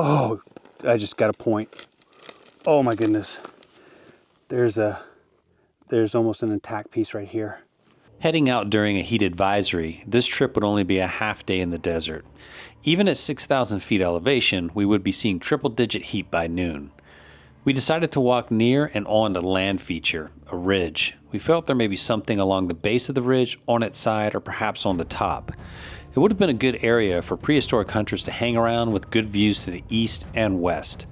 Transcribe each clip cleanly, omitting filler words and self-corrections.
Oh, I just got a point. Oh my goodness. There's almost an intact piece right here. Heading out during a heat advisory, this trip would only be a half day in the desert. Even at 6,000 feet elevation, we would be seeing triple-digit heat by noon. We decided to walk near and on the land feature, a ridge. We felt there may be something along the base of the ridge, on its side, or perhaps on the top. It would have been a good area for prehistoric hunters to hang around with good views to the east and west.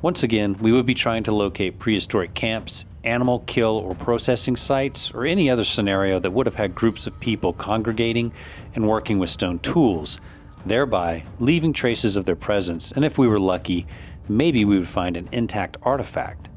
Once again, we would be trying to locate prehistoric camps, animal kill or processing sites, or any other scenario that would have had groups of people congregating and working with stone tools, thereby leaving traces of their presence, and if we were lucky, maybe we would find an intact artifact.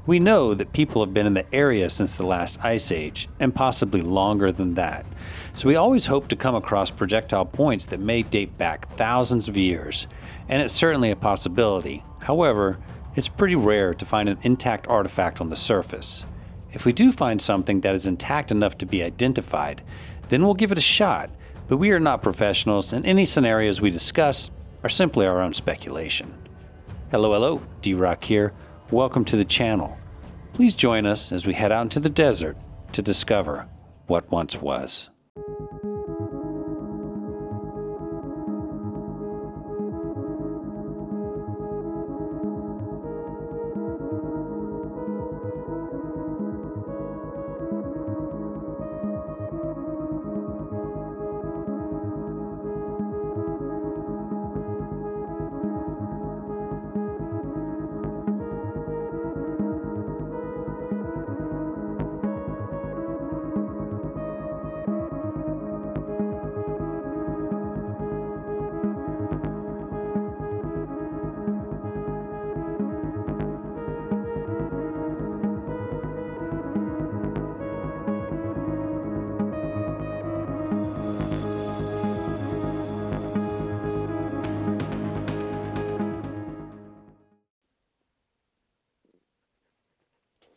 We know that people have been in the area since the last ice age, and possibly longer than that, so we always hope to come across projectile points that may date back thousands of years, and it's certainly a possibility. However, it's pretty rare to find an intact artifact on the surface. If we do find something that is intact enough to be identified, then we'll give it a shot, but we are not professionals, and any scenarios we discuss are simply our own speculation. Hello, D-Rock here. Welcome to the channel. Please join us as we head out into the desert to discover what once was.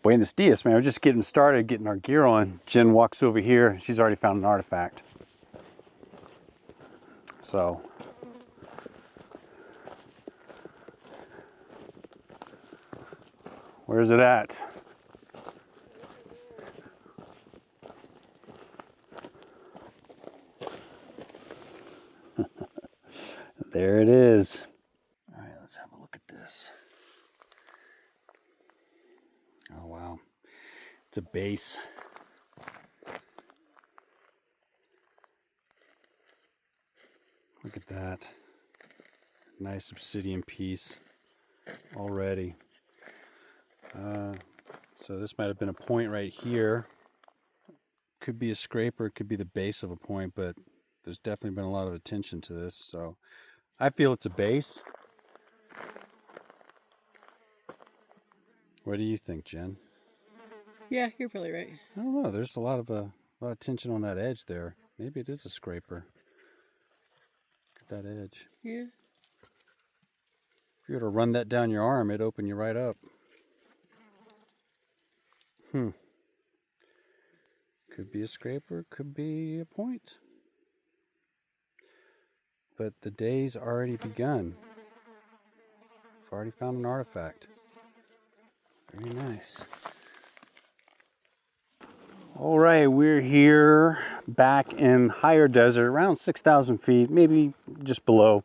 Buenos dias, man. We're just getting started, getting our gear on. Jen walks over here. She's already found an artifact. So, where's it at? There it is. All right, let's have a look at this. Oh, wow. It's a base. Look at that. Nice obsidian piece already. So this might have been a point right here. Could be a scraper, it could be the base of a point, but there's definitely been a lot of attention to this. So I feel it's a base. What do you think, Jen? Yeah, you're probably right. I don't know. There's a lot of tension on that edge there. Maybe it is a scraper. Look at that edge. Yeah. If you were to run that down your arm, it'd open you right up. Could be a scraper, could be a point. But the day's already begun. I've already found an artifact. Very nice. All right, we're here back in higher desert, around 6,000 feet, maybe just below.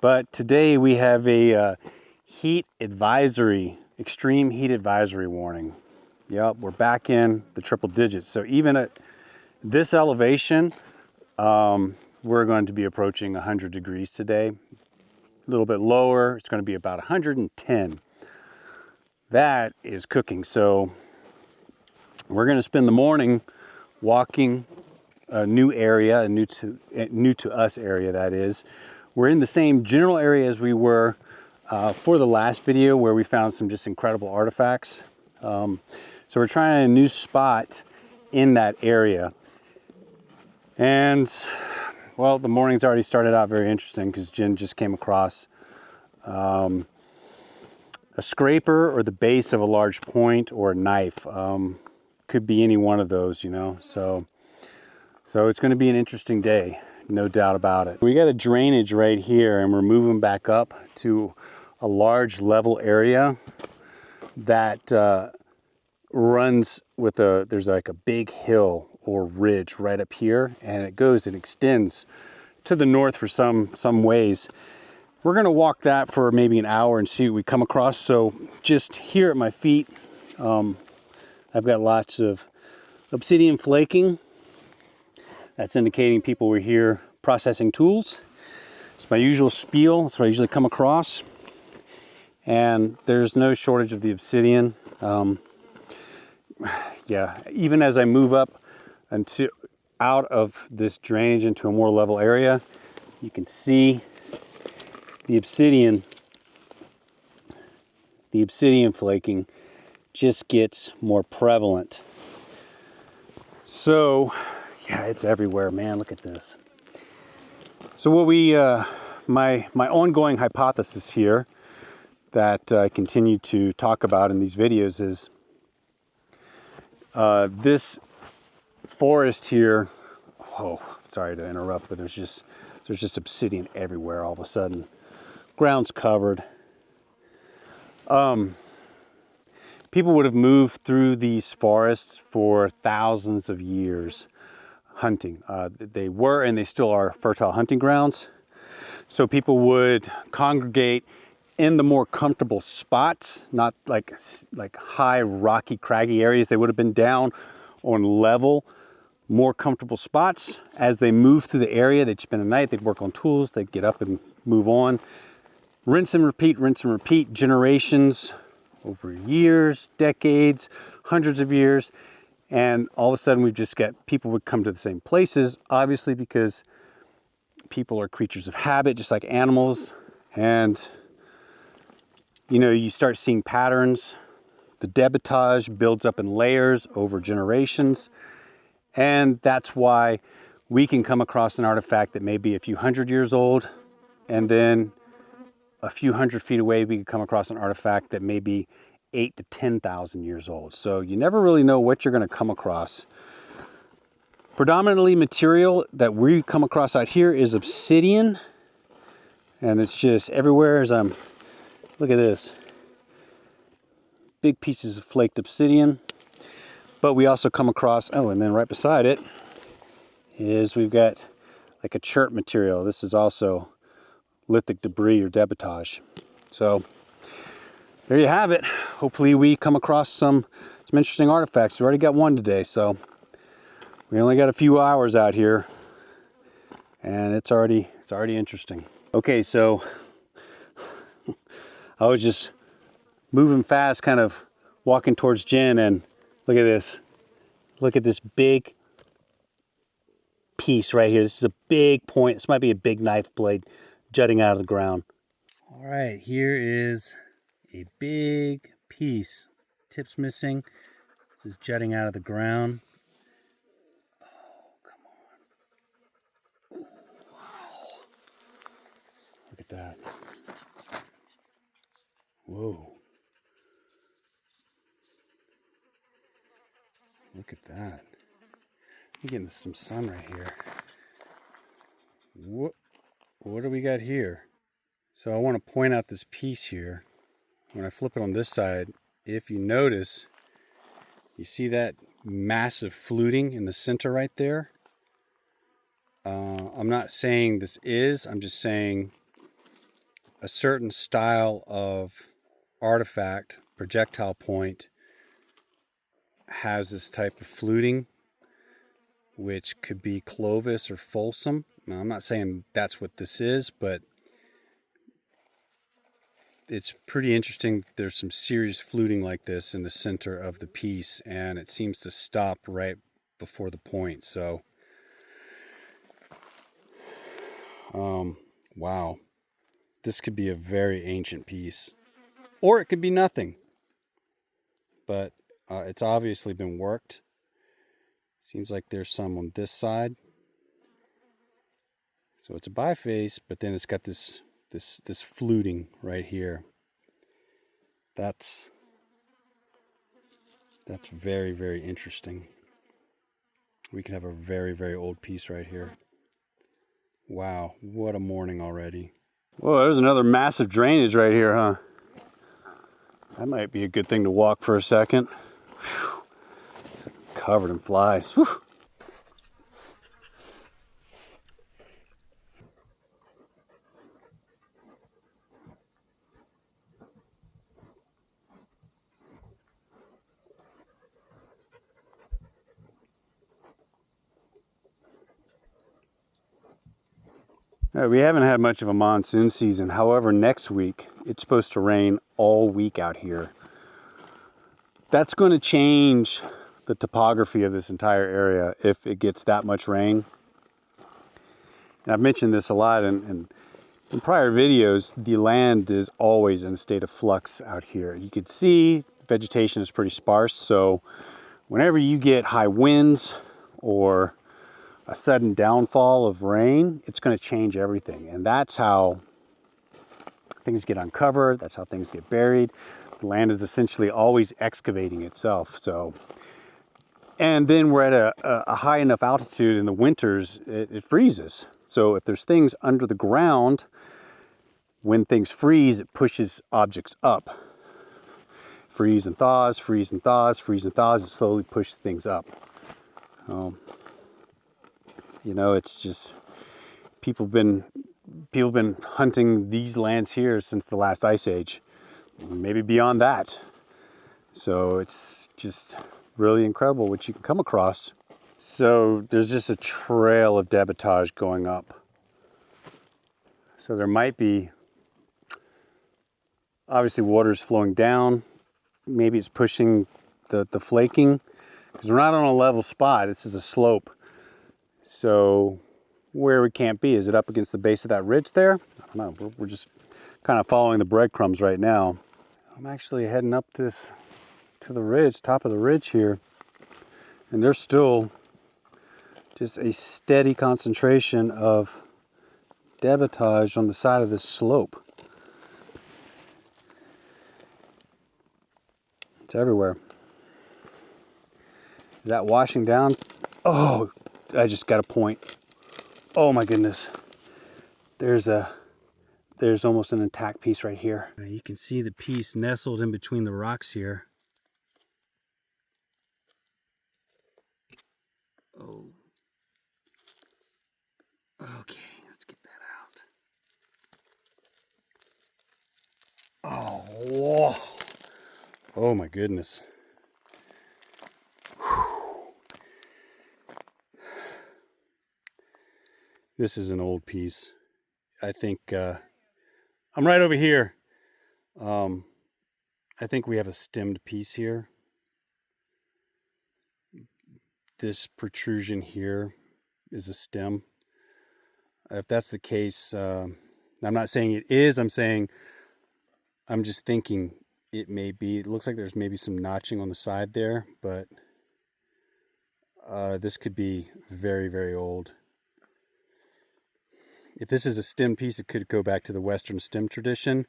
But today we have a heat advisory, extreme heat advisory warning. Yep, we're back in the triple digits. So even at this elevation, we're going to be approaching 100 degrees today. A little bit lower, it's going to be about 110. That is cooking. So we're going to spend the morning walking a new area, a new to us area, that is. We're in the same general area as we were for the last video, where we found some just incredible artifacts. So we're trying a new spot in that area. And well, the morning's already started out very interesting because Jen just came across a scraper or the base of a large point or a knife. Could be any one of those, you know. So it's going to be an interesting day. no doubt about it. We got a drainage right here, and we're moving back up to a large level area that runs with there's like a big hill or ridge right up here, and it extends to the north for some ways. We're gonna walk that for maybe an hour and see what we come across. So just here at my feet, I've got lots of obsidian flaking. That's indicating people were here processing tools. It's my usual spiel. That's what I usually come across. And there's no shortage of the obsidian. Yeah, even as I move up out of this drainage into a more level area, you can see the obsidian flaking just gets more prevalent. So, yeah, it's everywhere, man. Look at this. So what my ongoing hypothesis here that I continue to talk about in these videos is this forest here. Oh, sorry to interrupt, but there's just obsidian everywhere all of a sudden. Ground's covered. People would have moved through these forests for thousands of years hunting. They were and they still are fertile hunting grounds. So people would congregate in the more comfortable spots, not like high, rocky, craggy areas. They would have been down on level, more comfortable spots. As they moved through the area, they'd spend the night, they'd work on tools, they'd get up and move on. Rinse and repeat, generations, over years, decades, hundreds of years. And all of a sudden we've just got people would come to the same places, obviously because people are creatures of habit, just like animals. And, you know, you start seeing patterns. The debitage builds up in layers over generations. And that's why we can come across an artifact that may be a few hundred years old, and then a few hundred feet away, we can come across an artifact that may be 8,000 to 10,000 years old. So you never really know what you're going to come across. Predominantly material that we come across out here is obsidian, and it's just everywhere. Look at this, big pieces of flaked obsidian. But we also come across, and then right beside it is we've got like a chert material. This is also lithic debris or debitage. So there you have it. Hopefully we come across some interesting artifacts. We already got one today, so we only got a few hours out here, and it's already interesting. Okay, so I was just moving fast, kind of walking towards Jen, and look at this. Look at this big piece right here. This is a big point. This might be a big knife blade jutting out of the ground. All right, here is a big piece. Tip's missing. This is jutting out of the ground. Oh, come on. Ooh, wow. Look at that. Whoa. Look at that. I'm getting some sun right here. What do we got here? So I want to point out this piece here. When I flip it on this side, if you notice, you see that massive fluting in the center right there? I'm not saying this is, I'm just saying a certain style of artifact, projectile point, has this type of fluting, which could be Clovis or Folsom. Now, I'm not saying that's what this is, but it's pretty interesting. There's some serious fluting like this in the center of the piece, and it seems to stop right before the point. So, wow. This could be a very ancient piece, or it could be nothing. But it's obviously been worked. Seems like there's some on this side. So it's a biface, but then it's got this fluting right here. That's very, very interesting. We can have a very, very old piece right here. Wow, what a morning already. Whoa, there's another massive drainage right here, huh? That might be a good thing to walk for a second. Whew. It's covered in flies. Whew. We haven't had much of a monsoon season. However, next week, it's supposed to rain all week out here. That's going to change the topography of this entire area if it gets that much rain. And I've mentioned this a lot in prior videos. The land is always in a state of flux out here. You can see vegetation is pretty sparse, so whenever you get high winds or a sudden downfall of rain, it's going to change everything. And that's how things get uncovered. That's how things get buried. The land is essentially always excavating itself. So, and then we're at a high enough altitude in the winters, it freezes. So if there's things under the ground, when things freeze, it pushes objects up. Freeze and thaws, freeze and thaws, freeze and thaws, and slowly push things up. You know, it's just people have been hunting these lands here since the last ice age, maybe beyond that. So it's just really incredible what you can come across. So there's just a trail of debitage going up. So there might be, obviously water's flowing down. Maybe it's pushing the flaking, because we're not on a level spot. This is a slope. So where we can't be, is it up against the base of that ridge there? I don't know. We're just kind of following the breadcrumbs right now. I'm actually heading up to the ridge, top of the ridge here, and there's still just a steady concentration of debitage on the side of this slope. It's everywhere. Is that washing down? Oh, I just got a point. Oh my goodness. There's almost an intact piece right here. You can see the piece nestled in between the rocks here. Oh. Okay, let's get that out. Oh, whoa. Oh my goodness. This is an old piece. I think I'm right over here. I think we have a stemmed piece here. This protrusion here is a stem. If that's the case, I'm not saying it is. I'm just thinking it may be. It looks like there's maybe some notching on the side there, but this could be very, very old. If this is a stem piece, it could go back to the Western stem tradition.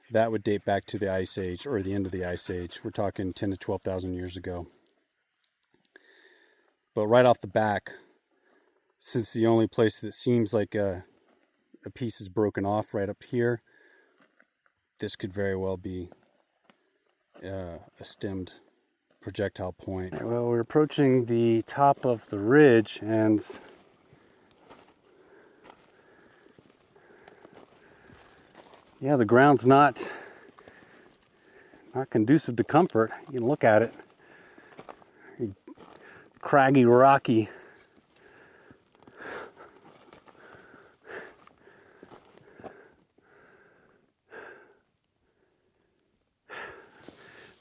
That would date back to the Ice Age, or the end of the Ice Age. We're talking 10 to 12,000 years ago. But right off the back, since the only place that seems like a piece is broken off right up here, this could very well be a stemmed projectile point. Right, well, we're approaching the top of the ridge, and yeah, the ground's not conducive to comfort. You can look at it. Craggy, rocky.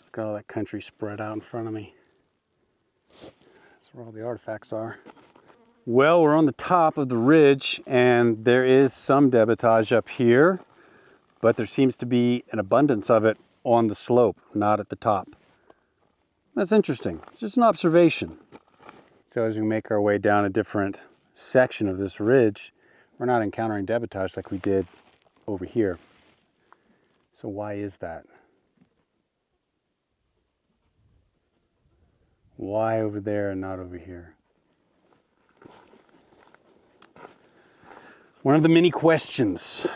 Look at all that country spread out in front of me. That's where all the artifacts are. Well, we're on the top of the ridge, and there is some debitage up here, but there seems to be an abundance of it on the slope, not at the top. That's interesting. It's just an observation. So as we make our way down a different section of this ridge, we're not encountering debitage like we did over here. So why is that? Why over there and not over here? One of the many questions.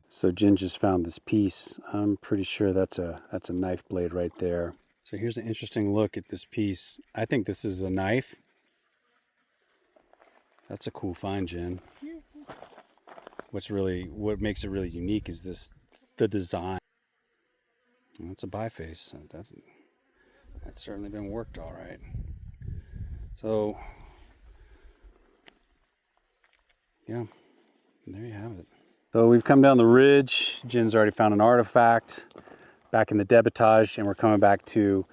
So Jen just found this piece. I'm pretty sure that's a knife blade right there. So here's an interesting look at this piece. I think this is a knife. That's a cool find, Jen. What makes it really unique is the design. Well, it's a biface. That's certainly been worked all right. So yeah, there you have it. So we've come down the ridge. Jen's already found an artifact back in the debitage, and we're coming back to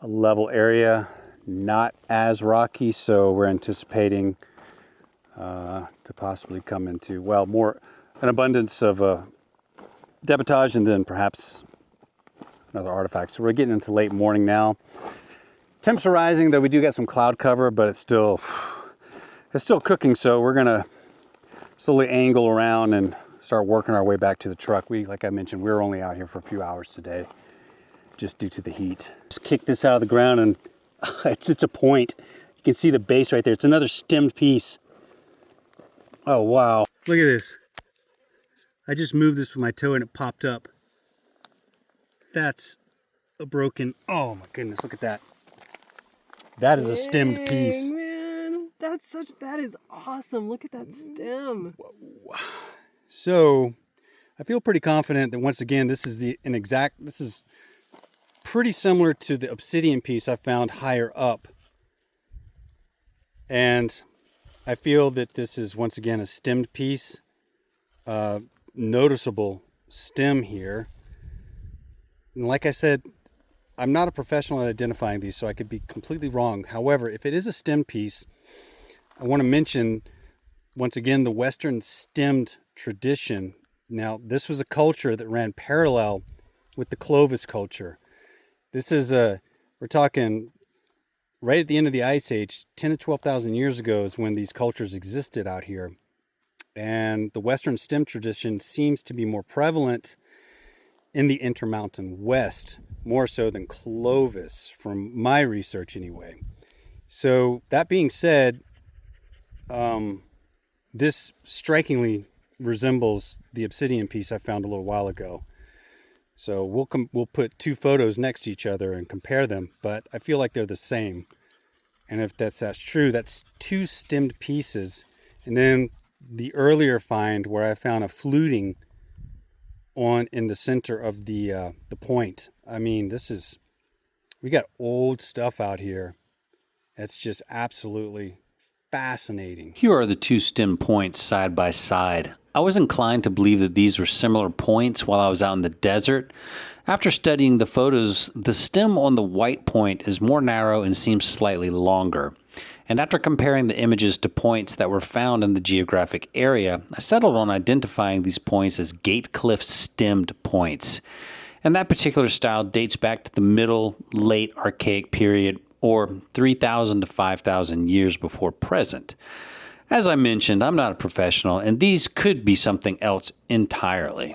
a level area, not as rocky, so we're anticipating to possibly come into, well, more an abundance of debitage and then perhaps another artifact. So we're getting into late morning now. Temps are rising, though we do get some cloud cover, but it's still cooking, so we're gonna slowly angle around and start working our way back to the truck. Like I mentioned, we're only out here for a few hours today, just due to the heat. Just kick this out of the ground, and it's a point. You can see the base right there. It's another stemmed piece. Oh, wow. Look at this. I just moved this with my toe and it popped up. That's a broken, oh my goodness, look at that. That is a stemmed piece. Man, that is awesome. Look at that stem. So I feel pretty confident that once again, this is this is pretty similar to the obsidian piece I found higher up. And I feel that this is once again a stemmed piece. Noticeable stem here. And like I said, I'm not a professional at identifying these, so I could be completely wrong. However, if it is a stem piece, I want to mention once again the Western stemmed tradition. Now, this was a culture that ran parallel with the Clovis culture. This is we're talking right at the end of the Ice Age, 10 to 12,000 years ago is when these cultures existed out here. And the Western stem tradition seems to be more prevalent in the Intermountain West, more so than Clovis, from my research anyway. So that being said, this strikingly resembles the obsidian piece I found a little while ago. So we'll put two photos next to each other and compare them, but I feel like they're the same. And if that's true, that's two stemmed pieces. And then the earlier find where I found a fluting in the center of the point. I mean, we got old stuff out here. It's just absolutely fascinating. Here are the two stem points side by side. I was inclined to believe that these were similar points while I was out in the desert. After studying the photos, the stem on the white point is more narrow and seems slightly longer. And after comparing the images to points that were found in the geographic area, I settled on identifying these points as Gatecliff Stemmed points. And that particular style dates back to the middle, late Archaic period, or 3,000 to 5,000 years before present. As I mentioned, I'm not a professional, and these could be something else entirely.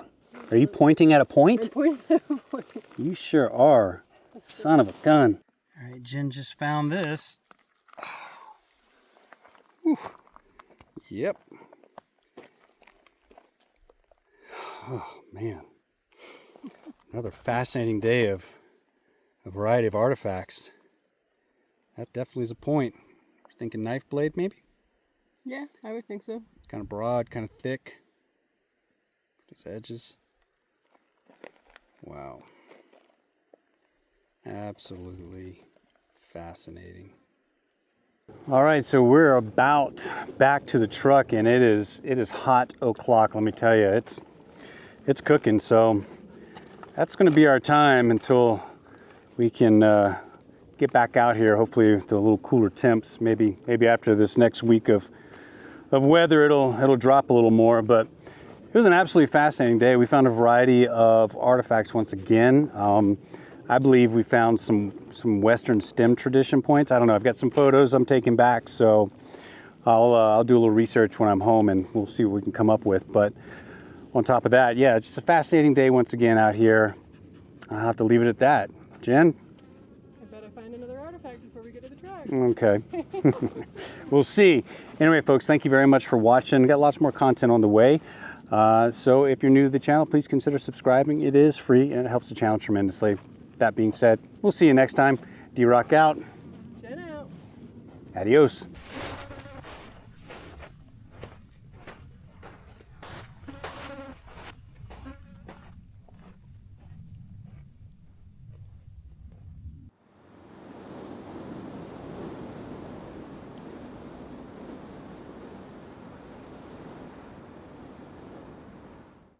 Are you pointing at a point? I'm pointing at a point. You sure are. Son of a gun. All right, Jen just found this. Whew. Yep. Oh, man. Another fascinating day of a variety of artifacts. That definitely is a point. Thinking knife blade, maybe? Yeah, I would think so. Kind of broad, kind of thick. These edges. Wow. Absolutely fascinating. All right, so we're about back to the truck, and it is hot o'clock. Let me tell you, it's cooking. So that's going to be our time until we can get back out here. Hopefully, with a little cooler temps. Maybe after this next week of weather, it'll drop a little more. But it was an absolutely fascinating day. We found a variety of artifacts once again. I believe we found some Western stem tradition points. I don't know. I've got some photos I'm taking back, so I'll do a little research when I'm home, and we'll see what we can come up with. But on top of that, yeah, just a fascinating day once again out here. I'll have to leave it at that. Jen? I bet I find another artifact before we get to the track. Okay. We'll see. Anyway, folks, thank you very much for watching. We've got lots more content on the way. So if you're new to the channel, please consider subscribing. It is free and it helps the channel tremendously. That being said, we'll see you next time. D-Rock out. Jen out. Adios.